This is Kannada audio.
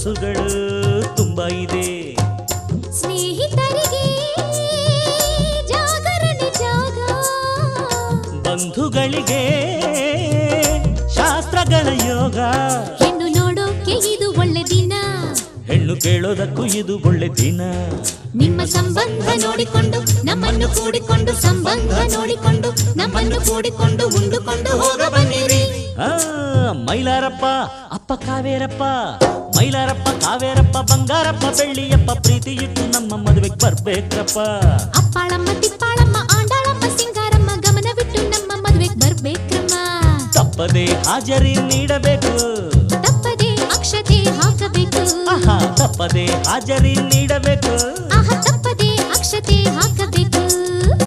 ಸೊಗಸುಗಳು ತುಂಬಾ ಇದೆ. ಸ್ನೇಹಿತರಿಗೆ ಜಾಗರಣೆ ಜಾಗ, ಬಂಧುಗಳಿಗೆ ಶಾಸ್ತ್ರಗಳ ಯೋಗ. ಹೆಣ್ಣು ನೋಡೋಕೆ ಇದು ಒಳ್ಳೆ ದಿನ, ಹೆಣ್ಣು ಕೇಳೋದಕ್ಕೂ ಇದು ಒಳ್ಳೆ ದಿನ. ನಿಮ್ಮ ಸಂಬಂಧ ನೋಡಿಕೊಂಡು ನಮ್ಮನ್ನು ಕೂಡಿಕೊಂಡು, ಸಂಬಂಧ ನೋಡಿಕೊಂಡು ನಮ್ಮನ್ನು ಕೂಡಿಕೊಂಡು ಉಂಡುಕೊಂಡು ಹೋಗ ಬನ್ನಿರಿ. ಮೈಲಾರಪ್ಪ ಅಪ್ಪ ಕಾವೇರಪ್ಪ, ಮೈಲಾರಪ್ಪ ಕಾವೇರಪ್ಪ ಬಂಗಾರಪ್ಪ ಬೆಳ್ಳಿಯಪ್ಪ, ಪ್ರೀತಿ ಇಟ್ಟು ನಮ್ಮ ಮದುವೆಗೆ ಬರ್ಬೇಕ್ರಪ್ಪ. ಅಪ್ಪಾಳಮ್ಮ ತಿಪ್ಪಾಳಮ್ಮ ಆಂಡಾಳಮ್ಮ ಸಿಂಗಾರಮ್ಮ ಗಮನವಿಟ್ಟು ನಮ್ಮ ಮದುವೆಗೆ ಬರ್ಬೇಕ್ರಮ್ಮ. ತಪ್ಪದೆ ಹಾಜರಿ ನೀಡಬೇಕು, ತಪ್ಪದೆ ಅಕ್ಷತೆ ಹಾಕಬೇಕು, ತಪ್ಪದೆ ಹಾಜರಿ ನೀಡಬೇಕು, ತಪ್ಪದೆ ಅಕ್ಷತೆ ಹಾಕಬೇಕು.